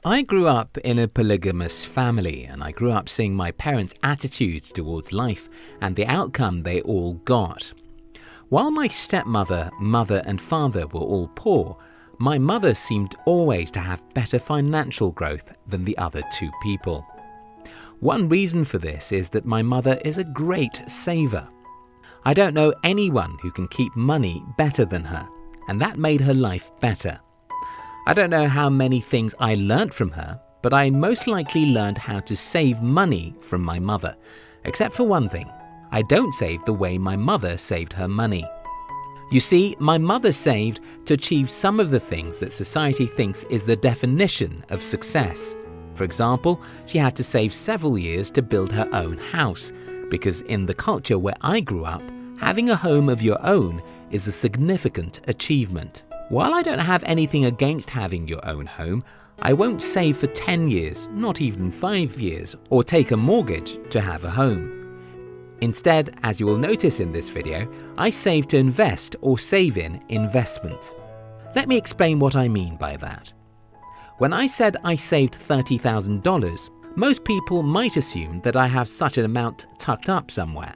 I grew up in a polygamous family, and I grew up seeing my parents' attitudes towards life and the outcome they all got. While my stepmother, mother and father were all poor, my mother seemed always to have better financial growth than the other two people. One reason for this is that my mother is a great saver. I don't know anyone who can keep money better than her, and that made her life better. I don't know how many things I learnt from her, but I most likely learned how to save money from my mother, except for one thing. I don't save the way my mother saved her money. You see, my mother saved to achieve some of the things that society thinks is the definition of success. For example, she had to save several years to build her own house, because in the culture where I grew up, having a home of your own is a significant achievement. While I don't have anything against having your own home, I won't save for 10 years, not even 5 years, or take a mortgage to have a home. Instead, as you will notice in this video, I save to invest or save in investment. Let me explain what I mean by that. When I said I saved $30,000, most people might assume that I have such an amount tucked up somewhere.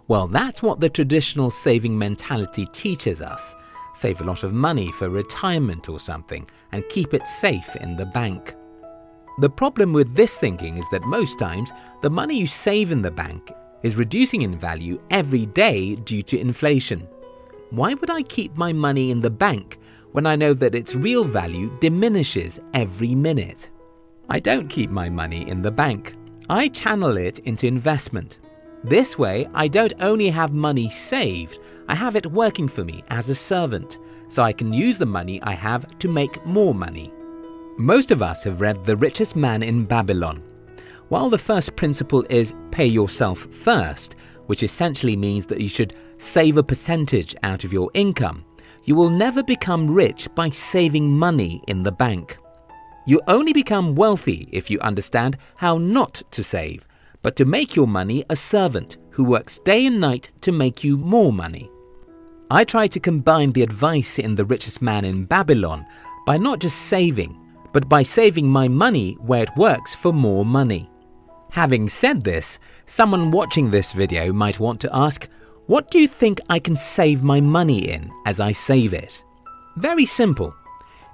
Well, that's what the traditional saving mentality teaches us. Save a lot of money for retirement or something and keep it safe in the bank. The problem with this thinking is that most times the money you save in the bank is reducing in value every day due to inflation. Why would I keep my money in the bank when I know that its real value diminishes every minute? I don't keep my money in the bank. I channel it into investment. This way, I don't only have money saved, I have it working for me as a servant, so I can use the money I have to make more money. Most of us have read The Richest Man in Babylon. While the first principle is pay yourself first, which essentially means that you should save a percentage out of your income, you will never become rich by saving money in the bank. You only become wealthy if you understand how not to save, but to make your money a servant who works day and night to make you more money. I try to combine the advice in The Richest Man in Babylon by not just saving, but by saving my money where it works for more money. Having said this, someone watching this video might want to ask, what do you think I can save my money in as I save it? Very simple.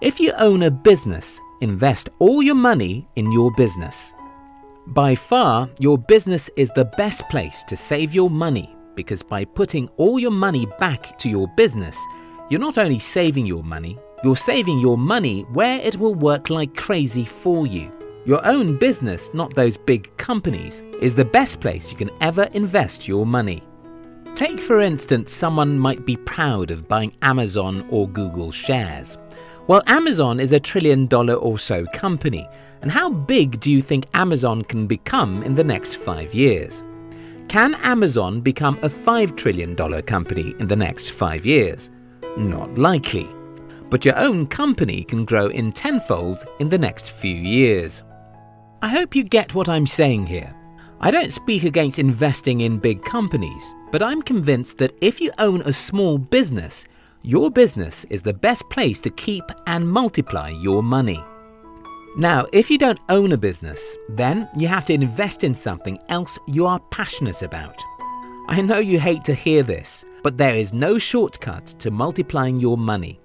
If you own a business, invest all your money in your business. By far, your business is the best place to save your money, because by putting all your money back to your business, you're not only saving your money, you're saving your money where it will work like crazy for you. Your own business, not those big companies, is the best place you can ever invest your money. Take for instance, someone might be proud of buying Amazon or Google shares. Well, Amazon is $1 trillion or so company, and how big do you think Amazon can become in the next 5 years? Can Amazon become a $5 trillion company in the next 5 years? Not likely. But your own company can grow in tenfold in the next few years. I hope you get what I'm saying here. I don't speak against investing in big companies, but I'm convinced that if you own a small business, your business is the best place to keep and multiply your money. Now, if you don't own a business, then you have to invest in something else you are passionate about. I know you hate to hear this, but there is no shortcut to multiplying your money.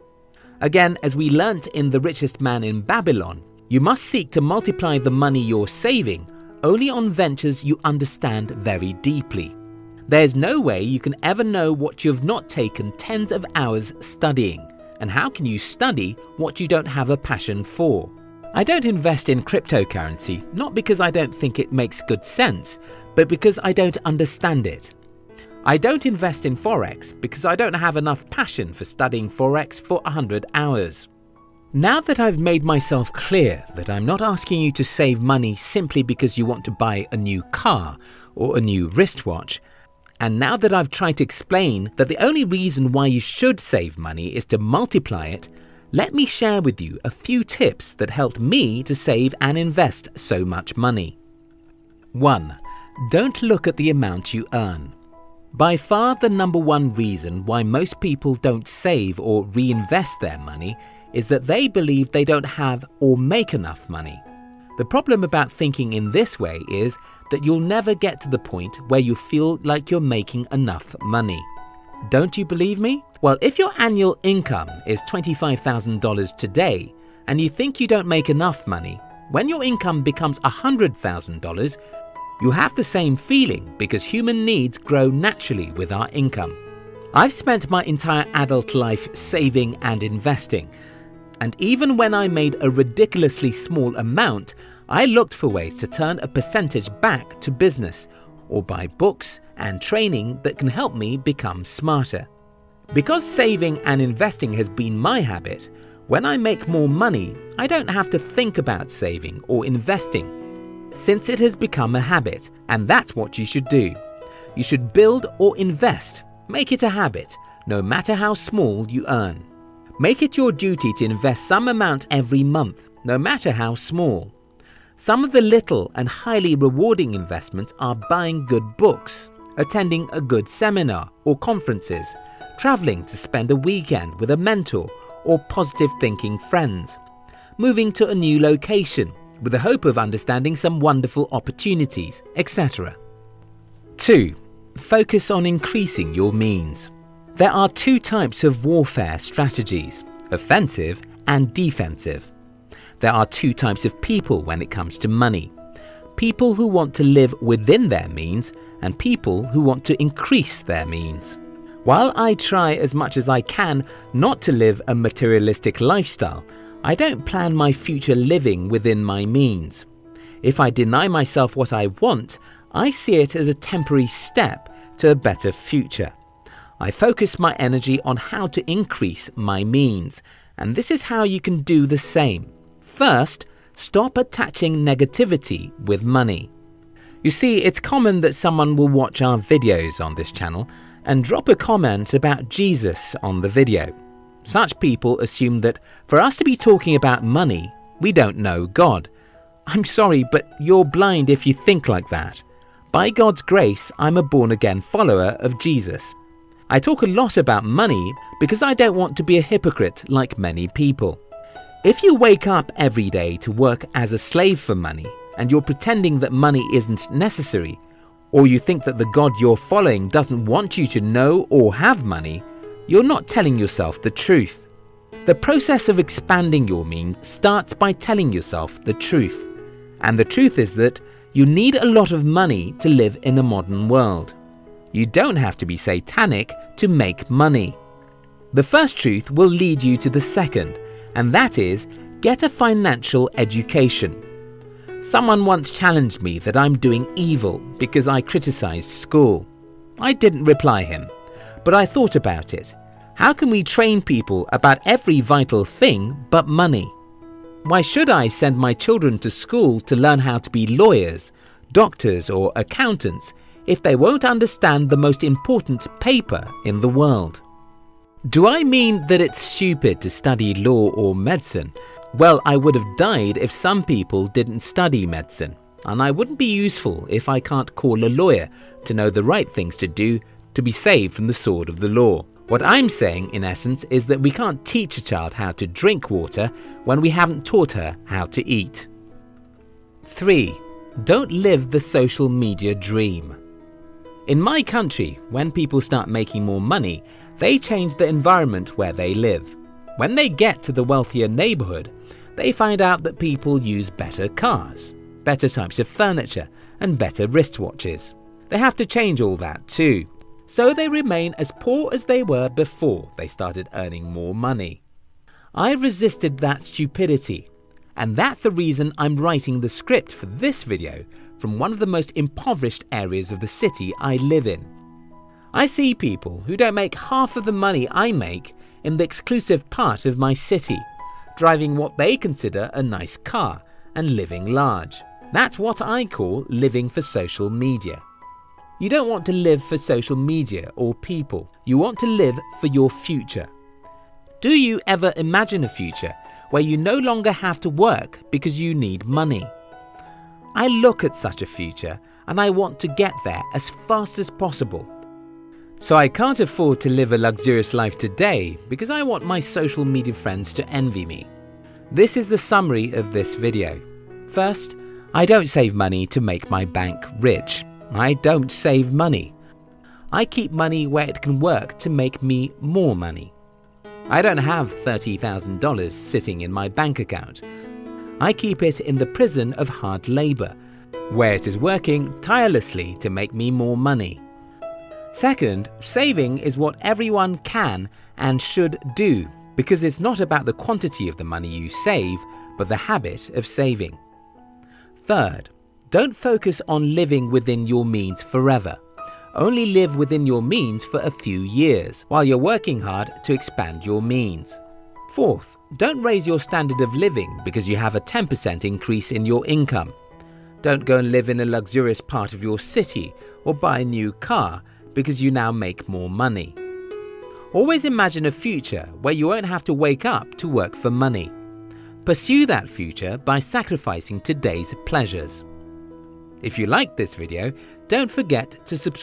Again, as we learnt in The Richest Man in Babylon, you must seek to multiply the money you're saving only on ventures you understand very deeply. There's no way you can ever know what you have not taken tens of hours studying, and how can you study what you don't have a passion for? I don't invest in cryptocurrency, not because I don't think it makes good sense, but because I don't understand it. I don't invest in Forex because I don't have enough passion for studying Forex for 100 hours. Now that I've made myself clear that I'm not asking you to save money simply because you want to buy a new car or a new wristwatch, and now that I've tried to explain that the only reason why you should save money is to multiply it, let me share with you a few tips that helped me to save and invest so much money. 1. Don't look at the amount you earn. By far the number one reason why most people don't save or reinvest their money is that they believe they don't have or make enough money. The problem about thinking in this way is that you'll never get to the point where you feel like you're making enough money. Don't you believe me? Well, if your annual income is $25,000 today and you think you don't make enough money, when your income becomes $100,000, you'll have the same feeling because human needs grow naturally with our income. I've spent my entire adult life saving and investing, and even when I made a ridiculously small amount, I looked for ways to turn a percentage back to business or buy books and training that can help me become smarter. Because saving and investing has been my habit, when I make more money, I don't have to think about saving or investing, since it has become a habit, and that's what you should do. You should build or invest. Make it a habit, no matter how small you earn. Make it your duty to invest some amount every month, no matter how small. Some of the little and highly rewarding investments are buying good books, attending a good seminar or conferences, traveling to spend a weekend with a mentor or positive thinking friends, moving to a new location with the hope of understanding some wonderful opportunities, etc. 2. Focus on increasing your means. There are two types of warfare strategies, offensive and defensive. There are two types of people when it comes to money. People who want to live within their means and people who want to increase their means. While I try as much as I can not to live a materialistic lifestyle, I don't plan my future living within my means. If I deny myself what I want, I see it as a temporary step to a better future. I focus my energy on how to increase my means, and this is how you can do the same. First, stop attaching negativity with money. You see, it's common that someone will watch our videos on this channel and drop a comment about Jesus on the video. Such people assume that for us to be talking about money, we don't know God. I'm sorry, but you're blind if you think like that. By God's grace, I'm a born-again follower of Jesus. I talk a lot about money because I don't want to be a hypocrite like many people. If you wake up every day to work as a slave for money and you're pretending that money isn't necessary, or you think that the God you're following doesn't want you to know or have money, you're not telling yourself the truth. The process of expanding your means starts by telling yourself the truth. And the truth is that you need a lot of money to live in a modern world. You don't have to be satanic to make money. The first truth will lead you to the second, and that is, get a financial education. Someone once challenged me that I'm doing evil because I criticized school. I didn't reply him, but I thought about it. How can we train people about every vital thing but money? Why should I send my children to school to learn how to be lawyers, doctors or accountants if they won't understand the most important paper in the world? Do I mean that it's stupid to study law or medicine? Well, I would have died if some people didn't study medicine, and I wouldn't be useful if I can't call a lawyer to know the right things to do to be saved from the sword of the law. What I'm saying, in essence, is that we can't teach a child how to drink water when we haven't taught her how to eat. 3. Don't live the social media dream. In my country, when people start making more money, they change the environment where they live. When they get to the wealthier neighborhood, they find out that people use better cars, better types of furniture, and better wristwatches. They have to change all that too. So they remain as poor as they were before they started earning more money. I resisted that stupidity, and that's the reason I'm writing the script for this video from one of the most impoverished areas of the city I live in. I see people who don't make half of the money I make in the exclusive part of my city, driving what they consider a nice car and living large. That's what I call living for social media. You don't want to live for social media or people. You want to live for your future. Do you ever imagine a future where you no longer have to work because you need money? I look at such a future and I want to get there as fast as possible. So I can't afford to live a luxurious life today because I want my social media friends to envy me. This is the summary of this video. First, I don't save money to make my bank rich. I don't save money. I keep money where it can work to make me more money. I don't have $30,000 sitting in my bank account. I keep it in the prison of hard labor, where it is working tirelessly to make me more money. Second, saving is what everyone can and should do, because it's not about the quantity of the money you save, but the habit of saving. Third, don't focus on living within your means forever. Only live within your means for a few years, while you're working hard to expand your means. Fourth, don't raise your standard of living because you have a 10% increase in your income. Don't go and live in a luxurious part of your city or buy a new car because you now make more money. Always imagine a future where you won't have to wake up to work for money. Pursue that future by sacrificing today's pleasures. If you liked this video, don't forget to subscribe.